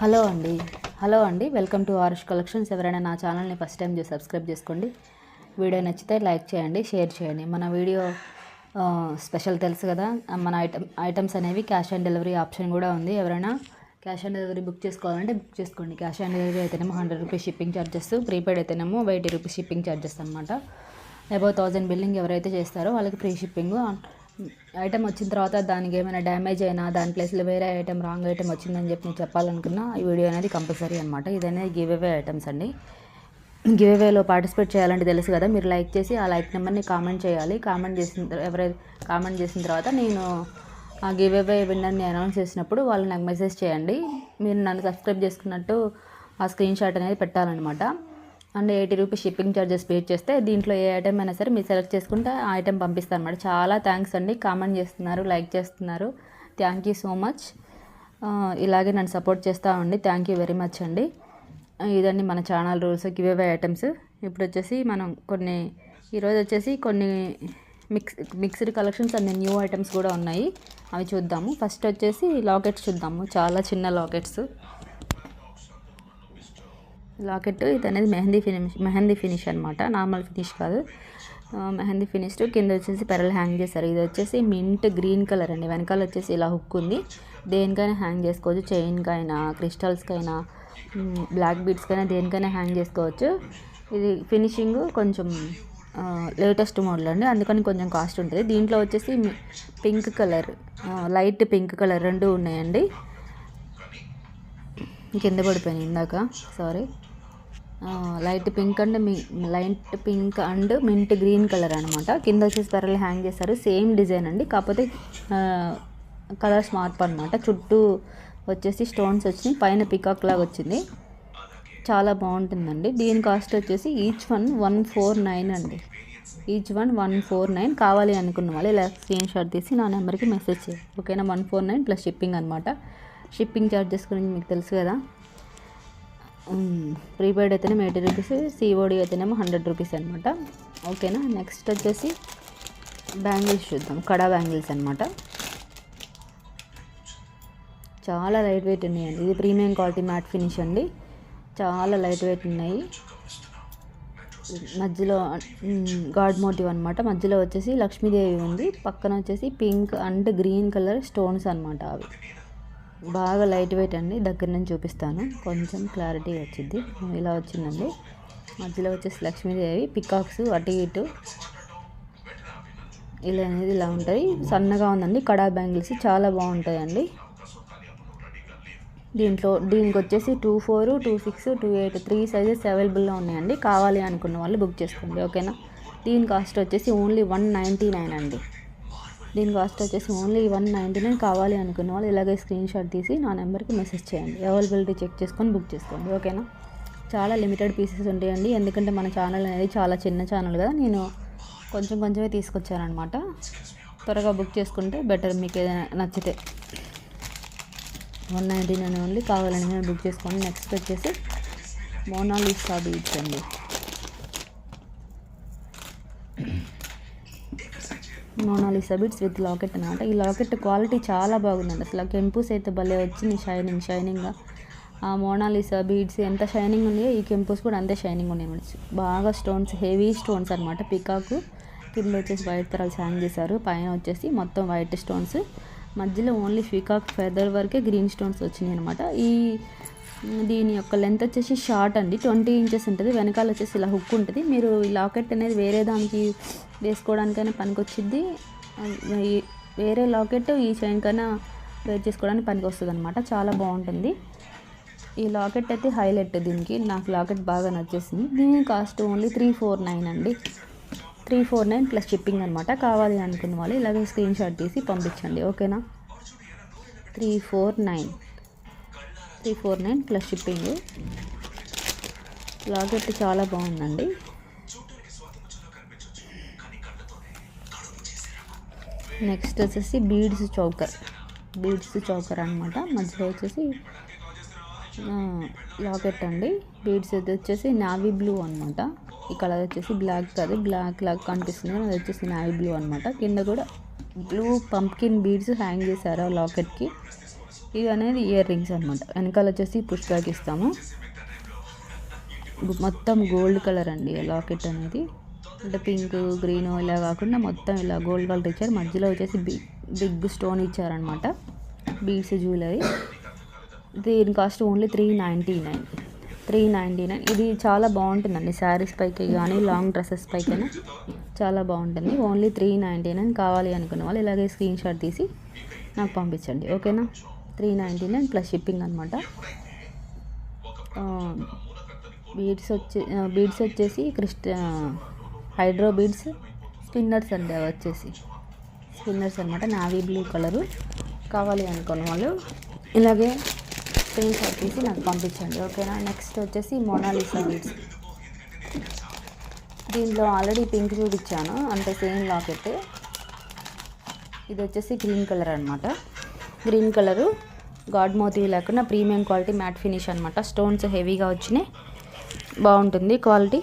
Hello అండి welcome to Aarush collections. ఎవరైనా నా ఛానల్ని ఫస్ట్ టైం సబ్స్క్రైబ్ చేసుకోండి. వీడియో నచ్చితే లైక్ చేయండి, షేర్ చేయండి. మన వీడియో స్పెషల్ తెలుసు కదా, మన ఐటమ్స్ అనేవి క్యాష్ ఆన్ డెలివరీ ఆప్షన్ కూడా ఉంది. ఎవరైనా క్యాష్ ఆన్ డెలివరీ బుక్ చేసుకోవాలంటే బుక్ చేసుకోండి. క్యాష్ ఆన్ డెలివరీ అయితేనేమో 100 రూపీస్ షిప్పింగ్ ఛార్జెస్, ప్రీపెయిడ్ అయితేనేమో 80 రూపీస్ షిప్పింగ్ ఛార్జెస్ అనమాట. అబౌవ్ 1000 బిల్లింగ్ ఎవరైతే చేస్తారో వాళ్ళకి ఫ్రీ షిప్పింగ్. ఐటమ్ వచ్చిన తర్వాత దానికి ఏమైనా డ్యామేజ్ అయినా దాని ప్లేస్లో వేరే ఐటమ్ రాంగ్ ఐటమ్ వచ్చిందని చెప్పి నేను చెప్పాలనుకున్నా ఈ వీడియో అనేది కంపల్సరీ అనమాట. ఇదనేది గివ్ అవే ఐటమ్స్ అండి. గివ్ అవేలో పార్టిసిపేట్ చేయాలంటే తెలుసు కదా, మీరు లైక్ చేసి ఆ లైక్ నెంబర్ని కామెంట్ చేయాలి. ఎవరైతే కామెంట్ చేసిన తర్వాత నేను ఆ గివ్ అవే విన్నర్ని అనౌన్స్ చేసినప్పుడు వాళ్ళు నాకు మెసేజ్ చేయండి. మీరు నన్ను సబ్స్క్రైబ్ చేసుకున్నట్టు ఆ స్క్రీన్ షాట్ అనేది పెట్టాలన్నమాట. And 80 rupees shipping charges pay చేస్తే దీంట్లో ఏ ఐటమ్ అయినా సరే మీరు సెలెక్ట్ చేసుకుంటే ఆ ఐటమ్ పంపిస్తాను అనమాట. చాలా థ్యాంక్స్ అండి, కామెంట్ చేస్తున్నారు, లైక్ చేస్తున్నారు. Thank you so much. ఇలాగే నన్ను సపోర్ట్ చేస్తూ ఉండి థ్యాంక్ యూ వెరీ మచ్ అండి. ఇదండి మన channel rules, give away items. ఇప్పుడు వచ్చేసి మనం ఈరోజు వచ్చేసి కొన్ని mixed collections and new items కూడా ఉన్నాయి, అవి చూద్దాము. ఫస్ట్ వచ్చేసి లాకెట్స్ చూద్దాము. చాలా చిన్న లాకెట్స్. లాకెట్ ఇది అనేది మెహందీ ఫినిష్ అనమాట, నార్మల్ ఫినిష్ కాదు, మెహందీ ఫినిష్డ్. కింద వచ్చేసి పెరల్ హ్యాంగ్ చేశారు. ఇది వచ్చేసి మింట్ గ్రీన్ కలర్ అండి. వెనకాల వచ్చేసి ఇలా హుక్ ఉంది, దేనికైనా హ్యాంగ్ చేసుకోవచ్చు. చైన్కైనా, క్రిస్టల్స్కైనా, బ్లాక్ బీడ్స్కైనా, దేనికైనా హ్యాంగ్ చేసుకోవచ్చు. ఇది ఫినిషింగ్ కొంచెం లేటెస్ట్ మోడల్ అండి, అందుకని కొంచెం కాస్ట్ ఉంటుంది. దీంట్లో వచ్చేసి pink colour, light pink colour రెండు ఉన్నాయండి. కింద పడిపోయినాయి ఇందాక, sorry. Light pink and mint green colour అనమాట. కింద వచ్చేసి పెరల్ హ్యాంగ్ చేస్తారు. సేమ్ డిజైన్ అండి, కాకపోతే కలర్స్ మార్పు అనమాట. చుట్టూ వచ్చేసి స్టోన్స్ వచ్చినాయి, పైన పికాక్ లాగా వచ్చింది. చాలా బాగుంటుందండి. దీని కాస్ట్ వచ్చేసి ఈచ్ వన్ 149 అండి. Each one 149. కావాలి అనుకున్న వాళ్ళు ఇలా స్క్రీన్ షాట్ తీసి నా నెంబర్కి మెసేజ్ చేయండి, ఓకేనా. 149 ప్లస్ షిప్పింగ్ అనమాట. షిప్పింగ్ ఛార్జెస్ గురించి మీకు తెలుసు కదా. ప్రీపెయిడ్ అయితేనేమో 80 రూపీస్, సిఓడి అయితేనేమో 100 రూపీస్ అనమాట, ఓకేనా. నెక్స్ట్ వచ్చేసి బ్యాంగిల్స్ చూద్దాం. కడా బ్యాంగిల్స్ అనమాట. చాలా లైట్ వెయిట్ ఉన్నాయండి. ఇది ప్రీమియం క్వాలిటీ మ్యాట్ ఫినిష్ అండి. చాలా లైట్ వెయిట్ ఉన్నాయి. మధ్యలో గాడ్ మోటివ్ అనమాట. మధ్యలో వచ్చేసి లక్ష్మీదేవి ఉంది, పక్కన వచ్చేసి pink and green colour stones అనమాట. అవి బాగా లైట్ వెయిట్ అండి. దగ్గర నుంచి చూపిస్తాను, కొంచెం క్లారిటీ వచ్చింది. ఇలా వచ్చిందండి. మధ్యలో వచ్చేసి లక్ష్మీదేవి, పికాక్స్ అటు ఇటు ఇలా అనేది ఇలా ఉంటాయి. సన్నగా ఉందండి. కడా బ్యాంగిల్స్ చాలా బాగుంటాయండి. దీనికి వచ్చేసి 24, 26, 28 3 సైజెస్ అవైలబుల్లో ఉన్నాయండి. కావాలి అనుకున్న వాళ్ళు బుక్ చేసుకోండి, ఓకేనా. దీని కాస్ట్ వచ్చేసి ఓన్లీ 199 అండి. దీని కాస్ట్ వచ్చేసి ఓన్లీ 199. కావాలి అనుకున్న వాళ్ళు ఇలాగే స్క్రీన్ షాట్ తీసి నా నెంబర్కి మెసేజ్ చేయండి. అవైలబిలిటీ చెక్ చేసుకొని బుక్ చేసుకోండి, ఓకేనా. చాలా లిమిటెడ్ పీసెస్ ఉంటాయండి, ఎందుకంటే మన ఛానల్ అనేది చాలా చిన్న ఛానల్ కదా, నేను కొంచెమే తీసుకొచ్చానమాట. త్వరగా బుక్ చేసుకుంటే బెటర్. మీకు ఏదైనా నచ్చితే 199 ఓన్లీ. కావాలని నేను బుక్ చేసుకోండి. నెక్స్ట్ వచ్చేసి మోనాలిసా బీడ్స్ అండి. మోనాలిసా బీడ్స్ విత్ లాకెట్ అనమాట. ఈ లాకెట్ క్వాలిటీ చాలా బాగుందండి. అసలు కెంపుస్ అయితే భలే వచ్చింది, షైనింగ్గా. ఆ మోనాలిసా బీడ్స్ ఎంత షైనింగ్ ఉన్నాయో ఈ కెంపుస్ కూడా అంతే షైనింగ్ ఉన్నాయి. బాగా స్టోన్స్, హెవీ స్టోన్స్ అనమాట. పికాకు కింద వచ్చేసి వైట్ పెరల్స్ హ్యాంగ్ చేశారు, పైన వచ్చేసి మొత్తం వైట్ స్టోన్స్, మధ్యలో ఓన్లీ పికాక్ ఫెదర్ వరకే గ్రీన్ స్టోన్స్ వచ్చినాయి అనమాట. దీని యొక్క లెంత్ వచ్చేసి షార్ట్ అండి, 20 ఇంచెస్ ఉంటుంది. వెనకాల వచ్చేసి ఇలా హుక్ ఉంటుంది. మీరు ఈ లాకెట్ అనేది వేరే దానికి వేసుకోవడానికైనా పనికొచ్చిద్ది. వేరే లాకెట్ ఈ చైన్ కైనా వేర్ చేసుకోవడానికి పనికి వస్తుంది అనమాట. చాలా బాగుంటుంది ఈ లాకెట్ అయితే. హైలైట్ దీనికి. నాకు లాకెట్ బాగా నచ్చేసింది. దీని కాస్ట్ ఓన్లీ 349 అండి. 349 ప్లస్ షిప్పింగ్ అనమాట. కావాలి అనుకున్న వాళ్ళు ఇలాగే స్క్రీన్ షాట్ తీసి పంపించండి, ఓకేనా. 349 ప్లస్ షిప్పింగ్. లాకెట్ చాలా బాగుందండి. నెక్స్ట్ వచ్చేసి బీడ్స్ చౌకర్ అనమాట. మధ్యలో వచ్చేసి లాకెట్ అండి. బీడ్స్ వచ్చేసి నావీ బ్లూ అనమాట. ఈ కలర్ వచ్చేసి బ్లాక్ కాదు, బ్లాక్ లాగా కనిపిస్తుంది, అది వచ్చేసి నావీ బ్లూ అనమాట. కింద కూడా బ్లూ పంప్కిన్ బీడ్స్ హ్యాంగ్ చేశారు లాకెట్కి. ఇది అనేది ఇయర్ రింగ్స్ అనమాట. వెనకాల వచ్చేసి పుష్ బ్యాక్ ఇస్తాము. మొత్తం గోల్డ్ కలర్ అండి లాకెట్ అనేది. అంటే పింక్ గ్రీన్ ఇలా కాకుండా మొత్తం ఇలా గోల్డ్ కలర్ ఇచ్చారు. మధ్యలో వచ్చేసి బిగ్ స్టోన్ ఇచ్చారనమాట, బీడ్స్ జ్యువెలరీ. దీని కాస్ట్ ఓన్లీ 399. ఇది చాలా బాగుంటుందండి శారీస్ పైకి కానీ లాంగ్ డ్రెస్సెస్ పైకైనా చాలా బాగుంటుంది. ఓన్లీ 399. కావాలి అనుకున్న వాళ్ళు ఇలాగే స్క్రీన్ షాట్ తీసి నాకు పంపించండి, ఓకేనా. 399 ప్లస్ షిప్పింగ్ అనమాట. బీడ్స్ వచ్చేసి హైడ్రో బీడ్స్ స్పిన్నర్స్ అండి. అవి వచ్చేసి స్పిన్నర్స్ అనమాట, నావీ బ్లూ కలరు. కావాలి అనుకున్న వాళ్ళు ఇలాగే స్క్రీన్ షాట్ తీసి నాకు పంపించండి, ఓకేనా. నెక్స్ట్ వచ్చేసి మోనాలిసా బీడ్స్. దీంట్లో ఆల్రెడీ పింక్ చూపించాను, అంటే సేమ్ లాకెట్. ఇది వచ్చేసి గ్రీన్ కలర్ అనమాట. గ్రీన్ కలరు గాడ్ మోటివ్ లేకుండా ప్రీమియం క్వాలిటీ మ్యాట్ ఫినిష్ అనమాట. స్టోన్స్ హెవీగా వచ్చినాయి, బాగుంటుంది క్వాలిటీ.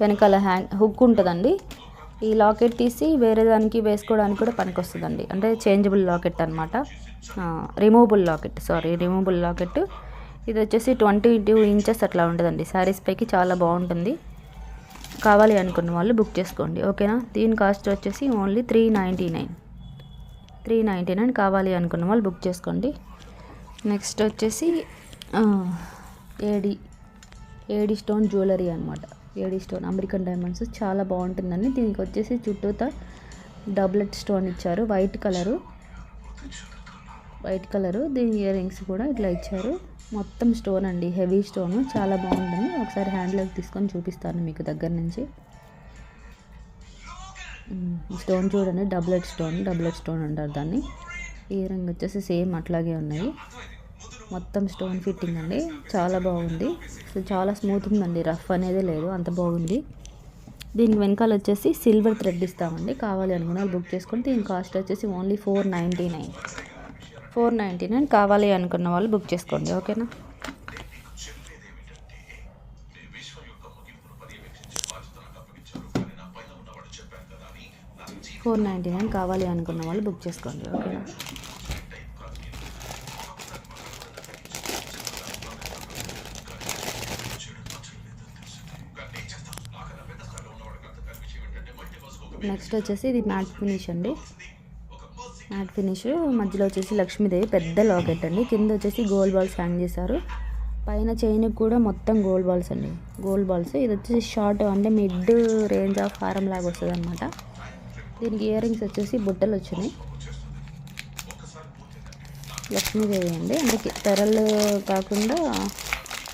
వెనకాల హుక్ ఉంటుందండి. ఈ లాకెట్ తీసి వేరే దానికి వేసుకోవడానికి కూడా పనికొస్తుందండి. అంటే చేంజబుల్ లాకెట్ అనమాట, రిమూవబుల్ లాకెట్. ఇది వచ్చేసి 22 ఇంచెస్ అట్లా ఉంటుందండి. శారీస్ పైకి చాలా బాగుంటుంది. కావాలి అనుకున్న వాళ్ళు బుక్ చేసుకోండి, ఓకేనా. దీని కాస్ట్ వచ్చేసి ఓన్లీ 399. కావాలి అనుకున్న వాళ్ళు బుక్ చేసుకోండి. నెక్స్ట్ వచ్చేసి ఏడి స్టోన్ జ్యువెలరీ అనమాట. ఏడి స్టోన్ అమెరికన్ డైమండ్స్ చాలా బాగుంటుందండి. దీనికి వచ్చేసి చుట్టూతా డబ్లెట్ స్టోన్ ఇచ్చారు, వైట్ కలరు. దీని ఇయర్ రింగ్స్ కూడా ఇట్లా ఇచ్చారు. మొత్తం స్టోన్ అండి, హెవీ స్టోన్, చాలా బాగుంటుంది. ఒకసారి హ్యాండ్లోకి తీసుకొని చూపిస్తాను మీకు దగ్గర నుంచి. స్టోన్ చూడండి, డబ్లెట్ స్టోన్ అంటారు దాన్ని. ఇయర్ రింగ్ వచ్చేసి సేమ్ అట్లాగే ఉన్నాయి. మొత్తం స్టోన్ ఫిట్టింగ్ అండి, చాలా బాగుంది. చాలా స్మూత్ ఉందండి, రఫ్ అనేది లేదు, అంత బాగుంది. దీనికి వెనకాల వచ్చేసి సిల్వర్ థ్రెడ్ ఇస్తామండి. కావాలి అనుకున్న వాళ్ళు బుక్ చేసుకొని దీని కాస్ట్ వచ్చేసి ఓన్లీ 499. కావాలి అనుకున్న వాళ్ళు బుక్ చేసుకోండి, ఓకేనా. $499 కావాలి అనుకున్న వాళ్ళు బుక్ చేసుకోండి, ఓకేనా. నెక్స్ట్ వచ్చేసి ఇది మ్యాట్ ఫినిష్ అండి. మ్యాట్ ఫినిష్ మధ్యలో వచ్చేసి లక్ష్మీదేవి పెద్ద లాకెట్ అండి. కింద వచ్చేసి గోల్డ్ బాల్స్ హ్యాంగ్ చేశారు. పైన చైన్ కూడా మొత్తం గోల్డ్ బాల్స్ అండి, గోల్డ్ బాల్స్. ఇది వచ్చేసి షార్ట్, అంటే మిడ్ రేంజ్ ఆఫ్ హారం లాగా వస్తుంది అనమాట. దీనికి ఇయర్ రింగ్స్ వచ్చేసి బుట్టలు వచ్చినాయి. లక్ష్మీదేవి అండి, అంటే తెరలు కాకుండా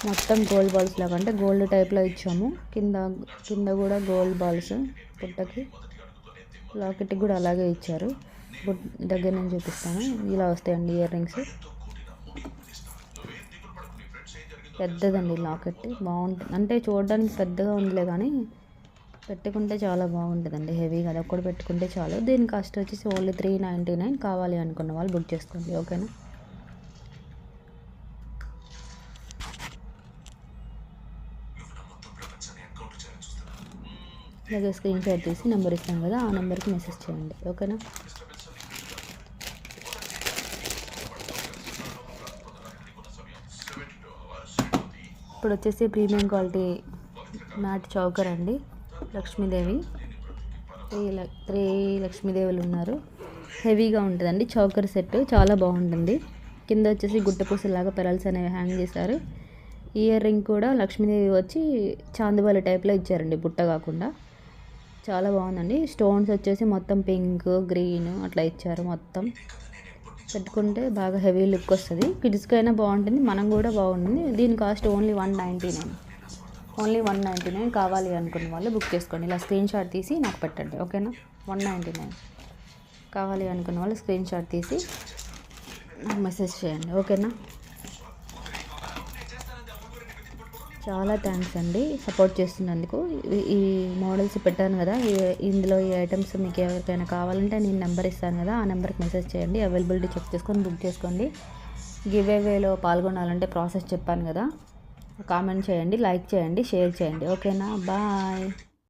మొత్తం గోల్డ్ బాల్స్ లాగా, అంటే గోల్డ్ టైప్లో ఇచ్చాము. కింద కూడా గోల్డ్ బాల్స్. బుట్టకి లాకెట్కి కూడా అలాగే ఇచ్చారు. దగ్గర నుంచి చూపిస్తాను. ఇలా వస్తాయండి ఇయర్ రింగ్స్. పెద్దదండి లాకెట్, బాగుంటుంది. అంటే చూడడానికి పెద్దగా ఉండలే కానీ పెట్టుకుంటే చాలా బాగుంటుందండి, హెవీగా. అది ఒక్కటి పెట్టుకుంటే చాలు. దీని కాస్ట్ వచ్చేసి ఓన్లీ 399. కావాలి అనుకున్న వాళ్ళు బుక్ చేసుకోండి, ఓకేనా. అలాగే స్క్రీన్ షాట్ తీసి నెంబర్ ఇస్తాం కదా, ఆ నెంబర్కి మెసేజ్ చేయండి, ఓకేనా. ఇప్పుడు వచ్చేసి ప్రీమియం క్వాలిటీ మ్యాట్ చౌకర్ అండి. లక్ష్మీదేవి, త్రీ లక్ష్మీదేవులు ఉన్నారు. హెవీగా ఉంటుందండి చౌకర్ సెట్, చాలా బాగుంటుంది. కింద వచ్చేసి గుట్టపూసలాగా పెరల్స్ అనేవి హ్యాంగ్ చేశారు. ఇయర్ రింగ్ కూడా లక్ష్మీదేవి వచ్చి చాందిబాలి టైప్లో ఇచ్చారండి, బుట్ట కాకుండా. చాలా బాగుందండి. స్టోన్స్ వచ్చేసి మొత్తం పింక్ గ్రీన్ అట్లా ఇచ్చారు. మొత్తం పెట్టుకుంటే బాగా హెవీ లుక్ వస్తుంది. కిడ్స్కి అయినా బాగుంటుంది, మనం కూడా బాగుంటుంది. దీని కాస్ట్ ఓన్లీ 199. కావాలి అనుకున్న వాళ్ళు బుక్ చేసుకోండి. ఇలా స్క్రీన్ షాట్ తీసి నాకు పెట్టండి, ఓకేనా. 199 కావాలి అనుకున్న వాళ్ళు స్క్రీన్ షాట్ తీసి నాకు మెసేజ్ చేయండి, ఓకేనా. చాలా థ్యాంక్స్ అండి సపోర్ట్ చేస్తున్నందుకు. ఈ మోడల్స్ పెట్టాను కదా, ఇందులో ఈ ఐటమ్స్ మీకు ఎవరికైనా కావాలంటే నేను నెంబర్ ఇస్తాను కదా, ఆ నెంబర్కి మెసేజ్ చేయండి. అవైలబిలిటీ చెక్ చేసుకొని బుక్ చేసుకోండి. గివ్ అవేలో పాల్గొనాలంటే ప్రాసెస్ చెప్పాను కదా, కామెంట్ చేయండి, లైక్ చేయండి, షేర్ చేయండి, ఓకేనా. బాయ్.